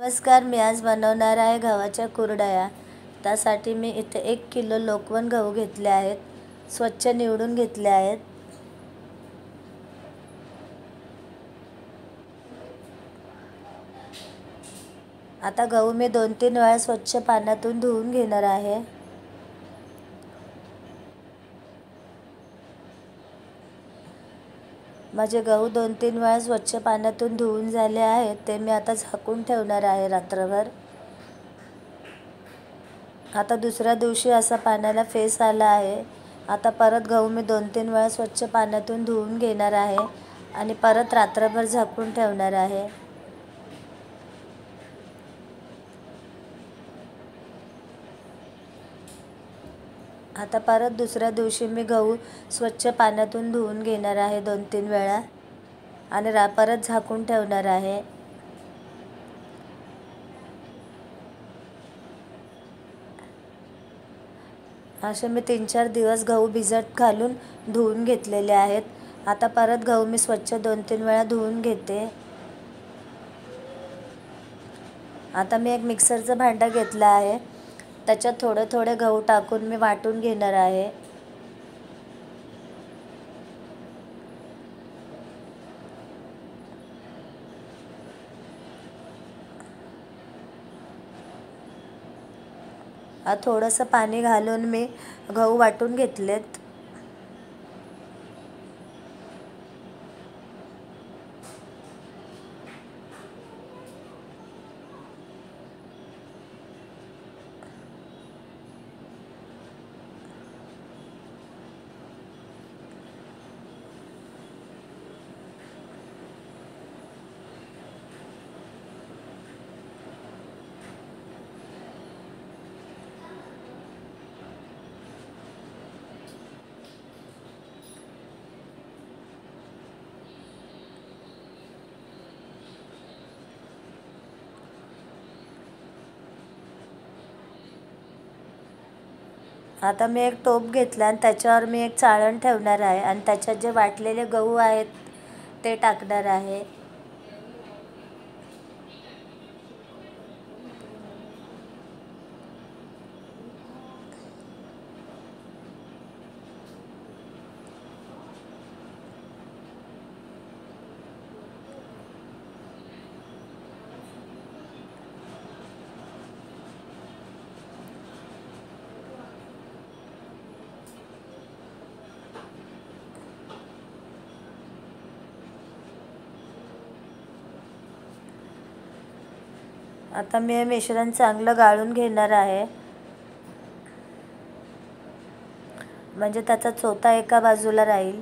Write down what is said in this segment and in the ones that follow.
नमस्कार, मी आज बनवणार आहे गव्हाच्या कुरडया. त्यासाठी मी इथे 1 किलो लोकवन गहू घेतले आहेत. स्वच्छ निवडून घेतले आहेत. आता गहू मी 2-3 वेळा स्वच्छ पाण्यातून धुवून घेणार आहे. माझे गहू 2-3 वेळा स्वच्छ पाण्यातून धुवून झाले आहेत. ते मी आता झाकून ठेवणार आहे रात्रभर. आता दुसऱ्या दिवशी असा पाण्याला फेस आला आहे. आता परत गहू मी 2-3 वेळा स्वच्छ पाण्यातून धुवून घेणार आहे आणि परत रात्रभर झाकून ठेवणार आहे. आता परत दुसऱ्या दिवशी मी गहू स्वच्छ पाण्यातून धुवून घेणार आहे 2-3 वेळा आणि परत झाकून ठेवणार आहे. असे मी 3-4 दिवस गहू भिजत घालून धुवून घेतलेले आहेत. आता परत गहू मी स्वच्छ 2-3 वेळा धुवून घेते. आता मी एक मिक्सरचं भांडं घेतलं आहे. त्याच्यात थोडे थोडे गहू टाकून मी वाटून घेणार आहे. थोडंसं पाणी घालून मी गहू वाटून घेतलेत. आता मी एक टोप घेतला आणि त्याच्यावर मी एक चाळण ठेवणार आहे आणि त्याच्यात जे वाटलेले गहू आहेत ते टाकणार आहे. आता मी हे मिश्रण चांगलं गाळून घेणार आहे, म्हणजे त्याचा चोथा एका बाजूला राहील.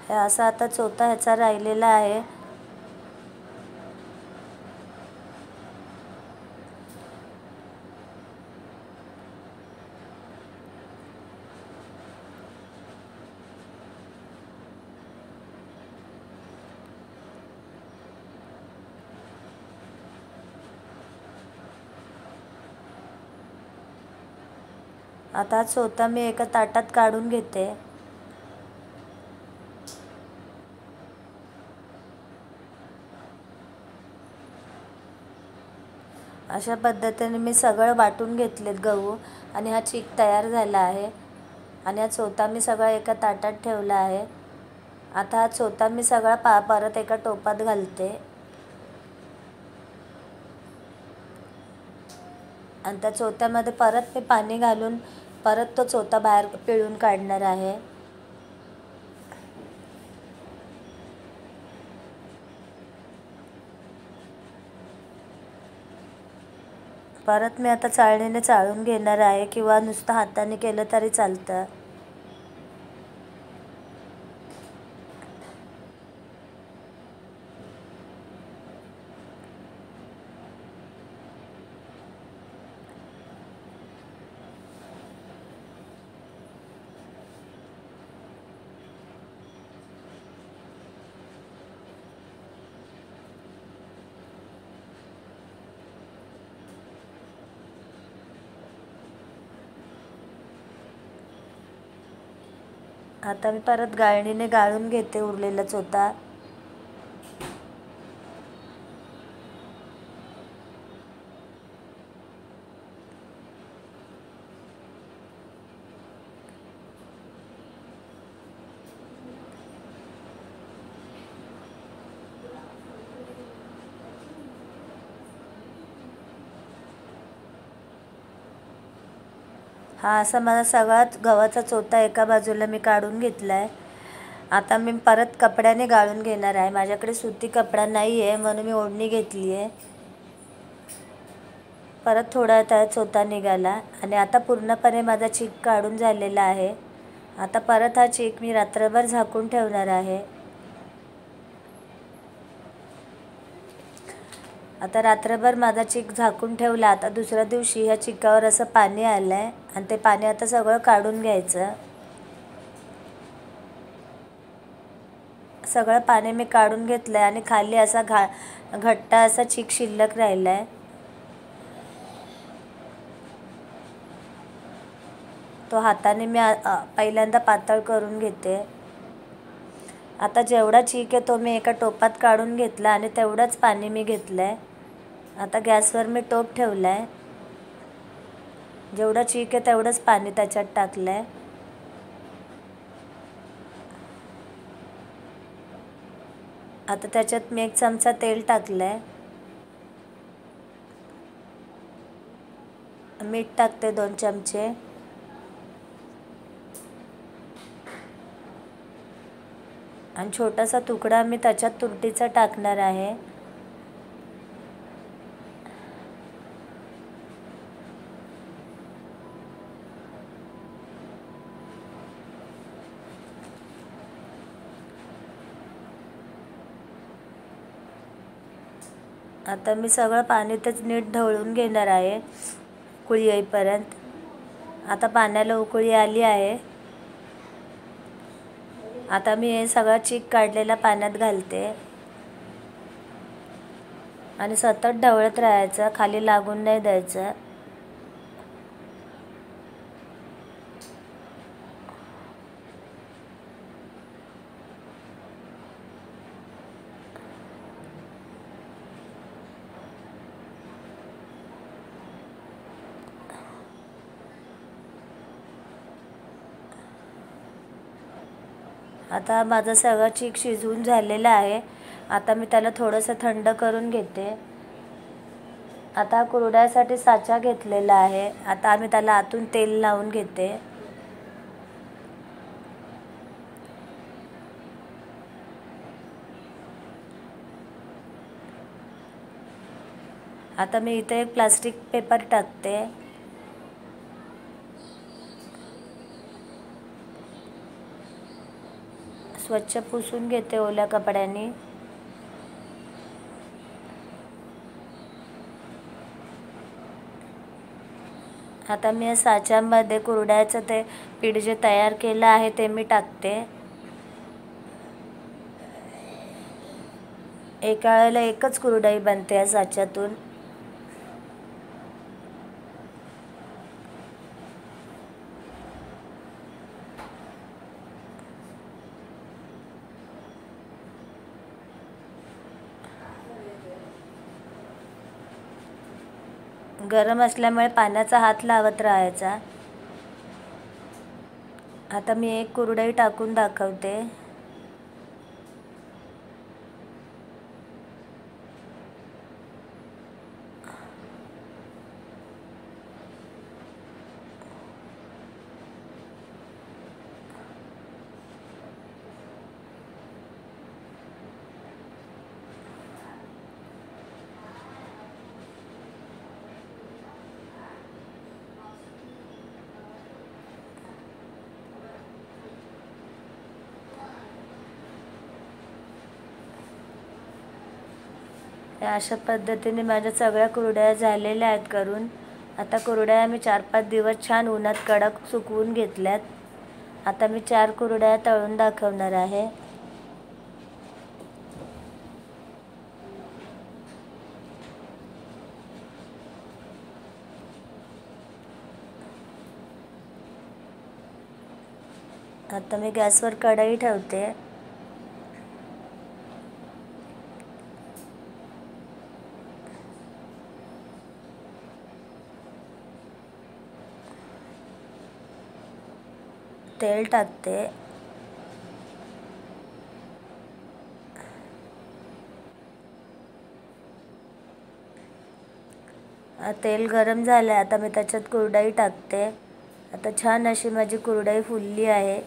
हे असा आता चोथा ह्याचा राहिलेला आहे. आता हा चोथा मी एका ताटात काढून घेते. अशा पद्धतीने मी सगळं वाटून घेतलेत गहू आणि हा चीक तयार झाला आहे आणि हा चोथा मी सगळा एका ताटात ठेवला आहे. आता हा चोथा मी सगळा परत एका टोपात घालते आणि त्या चोथ्यामध्ये परत मी पाणी घालून परत तो चोथा बाहेर पिळून काढणार आहे. परत मी आता चाळणीने चाळून घेणार आहे किंवा नुसतं हाताने केलं तरी चालतं. आता मी परत गाळणीने गाळून घेते उरलेला चोथा. हा असा माझा सगळाच गव्हाचा चोथा एका बाजूला मी काढून घेतला आहे. आता मी परत कपड्याने गाळून घेणार आहे. माझ्याकडे सुती कपडा नाही आहे म्हणून मी ओढणी घेतली आहे. परत थोडा त्या चोथा निघाला आणि आता पूर्णपणे माझा चीक काढून झालेला आहे. आता परत हा चीक मी रात्रभर झाकून ठेवणार आहे. आता रात्रभर माझा चीक झाकून ठेवला. आता दुसऱ्या दिवशी ह्या चिकावर असं पाणी आलं आहे आणि ते पाणी आता सगळं काढून घ्यायचं. सगळं पाणी मी काढून घेतलं आहे आणि खाली असा घट्ट असा चीक शिल्लक राहिला आहे. तो हाताने मी पहिल्यांदा पातळ करून घेते. आता जेवढा चीक आहे तो मी एका टोपात काढून घेतला आणि तेवढंच पाणी मी घेतलं आहे. आता गॅसवर मी टोप ठेवला आहे. जेवढं चीक आहे तेवढंच पाणी त्याच्यात टाकलं आहे. आता त्याच्यात मी 1 चमचा तेल टाकलं आहे. मीठ टाकते 2 चमचे. आणि छोटासा तुकडा मी त्याच्यात तुरटीचा टाकणार आहे. आता मी सगळं पाणी तेच नीट ढवळून घेणार आहे उकळी येईपर्यंत. आता पाण्याला उकळी आली आहे. आता मी हे सगळं चीक काढलेला पाण्यात घालते आणि सतत ढवळत राहायचं, खाली लागून नाही द्यायचं. आता माझं सगळं चीक शिजवून झालेलं आहे. आता मी त्याला थोडंसं थंड करून घेते. आता कुरड्यासाठी साचा घेतलेला आहे. आता मी त्याला आतून तेल लावून घेते. आता मी इथे एक प्लास्टिक पेपर टाकते. स्वच्छ पुसून घेते ओल्या कपड्याने. आता मी या साच्यामध्ये कुरड्याचं ते पीठ जे तयार केलं आहे ते मी टाकते. एका वेळेला एकच कुरडई बनते या साच्यातून. गरम असल्यामुळे पाण्याचा हात लावत राहायचा. आता मी एक कुरडई टाकून दाखवते. अशा पद्धतीने माझ्या सगळ्या कुरडया झालेल्या आहेत करून. आता कुरडया मी 4-5 दिवस छान उन्हात कडक सुकवून घेतल्यात. आता मी 4 कुरडया तळून दाखवणार आहे. आता मी गॅसवर कढई ठेवते. तेल टाकते. तेल गरम झालं आहे. आता मी त्याच्यात कुरडई टाकते. आता छान अशी माझी कुरडई फुलली आहे.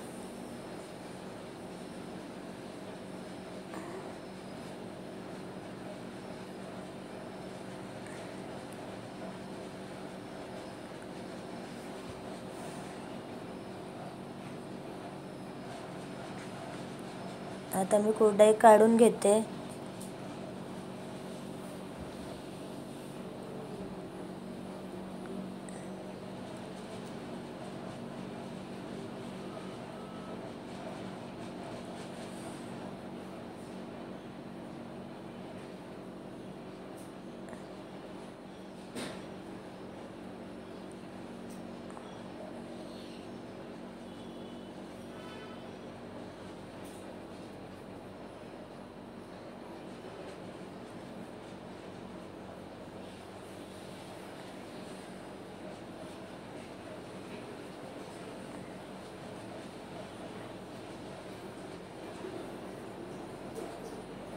आता मी कुरडई काढून घेते.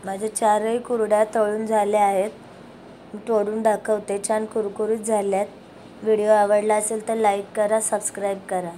माझ्या 4ही कुरडया तळून झाल्या आहेत. तोडून दाखवते. छान कुरकुरीत झाल्यात. व्हिडिओ आवडला असेल तर लाईक करा, सबस्क्राईब करा.